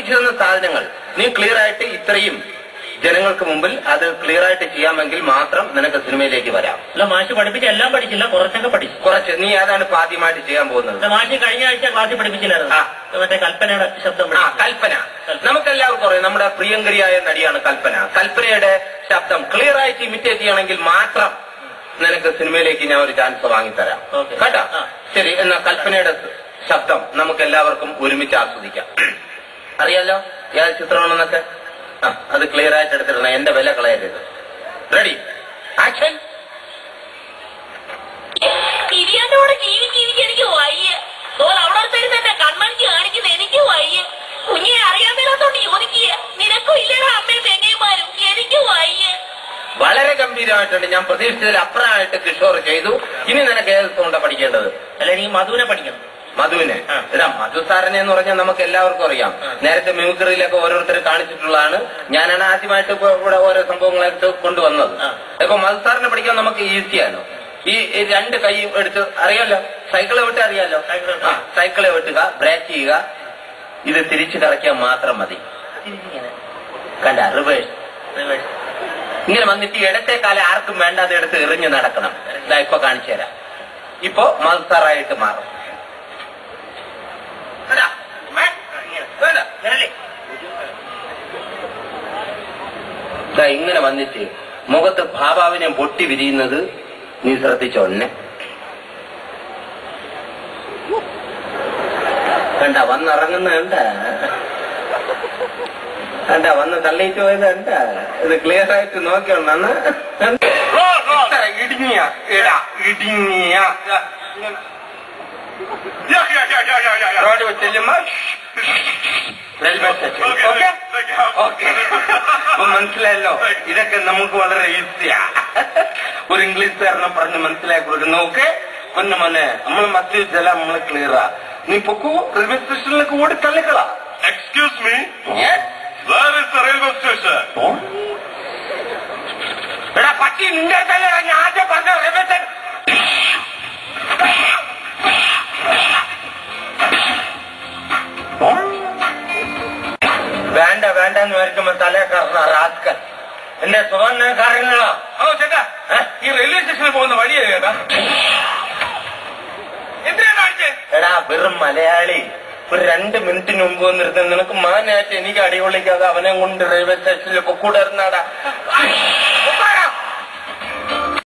പഠിപ്പിച്ചു തന്ന സാധനങ്ങൾ നീ ക്ലിയർ ആയിട്ട് ഇത്രയും ജനങ്ങൾക്ക് മുമ്പിൽ അത് ക്ലിയർ ആയിട്ട് ചെയ്യാമെങ്കിൽ മാത്രം നിനക്ക് സിനിമയിലേക്ക് വരാം. അല്ല മാഷ് പഠിപ്പിച്ച എല്ലാം പഠിച്ചില്ല, കുറച്ചൊക്കെ പഠിച്ചു. കുറച്ച്. നീ ഏതാണ് ഇപ്പൊ ആദ്യമായിട്ട് ചെയ്യാൻ പോകുന്നത്? മാഷ് കഴിഞ്ഞ ആഴ്ച ക്ലാസ്സിൽ പഠിപ്പിച്ചില്ലായിരുന്നു മറ്റേ കൽപ്പനയുടെ ശബ്ദം. കൽപ്പന നമുക്കെല്ലാവർക്കും അറിയാം, നമ്മുടെ പ്രിയങ്കരിയായ നടിയാണ് കൽപ്പന. കൽപ്പനയുടെ ശബ്ദം ക്ലിയർ ആയിട്ട് ഇമിറ്റേറ്റ് ചെയ്യണമെങ്കിൽ മാത്രം നിനക്ക് സിനിമയിലേക്ക് ഞാൻ ഒരു ചാൻസ് വാങ്ങിത്തരാം കേട്ടോ. ശരി, എന്നാ കൽപ്പനയുടെ ശബ്ദം നമുക്ക് എല്ലാവർക്കും ഒരുമിച്ച് ആസ്വദിക്കാം. അറിയാലോ ഏത് ചിത്രമാണെന്നൊക്കെ? അത് ക്ലിയർ ആയിട്ട് എടുത്തിടണം, എന്റെ വില കളയരുത്. Ready, action. ഇരിയാണ്ടോടെ ജീവിച്ച് എനിക്ക് വയ്യ. അവിടെ തരുന്ന കൺമണിക്ക് കാണിക്കുന്ന എനിക്ക് വയ്യ. കുഞ്ഞിനെ അറിയാൻ മേലാത്തോണ്ട് ചോദിക്കുക. നിനക്കും ഇല്ലടാ അമ്മയും പെങ്ങന്മാരും, എനിക്ക് വയ്യ. വളരെ ഗംഭീരമായിട്ടുണ്ട്. ഞാൻ പ്രതീക്ഷിച്ചതിൽ അപ്പുറമായിട്ട് കിഷോർ ചെയ്തു. ഇനി നിനക്ക് ഏത് സൗണ്ടാ പഠിക്കേണ്ടത്? അല്ല, എനിക്ക് മധുവിനെ പഠിക്കണം. മധുവിനെ? എടാ, മധു സാറിനെ എന്ന് പറഞ്ഞാൽ നമുക്ക് എല്ലാവർക്കും അറിയാം. നേരത്തെ മ്യൂസിറിയിലൊക്കെ ഓരോരുത്തർ കാണിച്ചിട്ടുള്ളതാണ്. ഞാനാണ് ആദ്യമായിട്ട് ഇവിടെ ഓരോ സംഭവങ്ങളായിട്ട് കൊണ്ടുവന്നത്. ഇപ്പൊ മധു സാറിനെ പഠിക്കാൻ നമുക്ക് ഈസിയാണ്. ഈ രണ്ട് കൈ എടുത്ത് അറിയാലോ, സൈക്കിളെ വിട്ട് അറിയാലോ. സൈക്കിളെ വിട്ടുക, ബ്രേക്ക് ചെയ്യുക, ഇത് തിരിച്ചു കറക്കിയാൽ മാത്രം മതി. കണ്ട, റിവേഴ്സ്. ഇങ്ങനെ വന്നിട്ട് ഇടത്തെ കാലം ആർക്കും വേണ്ടാതെ എടുത്ത് എറിഞ്ഞ് നടക്കണം. ഇതാ ഇപ്പൊ കാണിച്ചു തരാം. ഇപ്പൊ മധു സാറായിട്ട് മാറും. ഇങ്ങനെ വന്നിട്ട് മുഖത്ത് ഭാവാവിനെ പൊട്ടി വിരിയുന്നത് നീ ശ്രദ്ധിച്ചോന്നെ. കണ്ട, വന്നിറങ്ങുന്ന കണ്ട, വന്ന് തള്ളിയിട്ട് പോയത് കണ്ട. ഇത് ക്ലിയർ ആയിട്ട് നോക്കിയോണ്ടാണ്. ഇടുങ്ങിയ ഇടുങ്ങിയ റോഡ് ചെല്ലുമ്പോ മനസ്സിലായല്ലോ. ഇതൊക്കെ നമുക്ക് വളരെ ഈസിയാ. ഒരു ഇംഗ്ലീഷുകാരനെ പറഞ്ഞ് മനസ്സിലാക്കി കൊടുക്കുന്നു. ഓക്കെ പൊന്നു മോനെ, നമ്മൾ മറ്റു ചില നമ്മള് ക്ലിയറാ. നീ പൊക്കൂ, റെയിൽവേ സ്റ്റേഷനിലേക്ക് ഓടി തള്ളിക്കളാ. Excuse me, where is the railway station? എടാ പട്ടി, നിന്റെ തന്നെയാണ് ഞാൻ ആദ്യം പറഞ്ഞ റെയിൽവേ സ്റ്റേഷൻ. വേണ്ട വേണ്ട എന്ന് വരയ്ക്കുമ്പോ തലേ കറങ്ങ റാസ്കൽ. എന്റെ സുഖം കാര്യങ്ങളോ? ഓ ചേട്ടാ, ഈ റെയിൽവേ സ്റ്റേഷനിൽ പോകുന്ന വഴിയാ ചേട്ടാ. എടാ വെറും മലയാളി, ഒരു 2 മിനിറ്റിന് മുമ്പ് വന്നിരുന്ന നിനക്ക് മാനായിട്ട് എനിക്ക് അടിപൊളിക്കാതെ അവനെ കൊണ്ട് റെയിൽവേ സ്റ്റേഷനിൽ പൊക്കൂടായിരുന്നാടാ.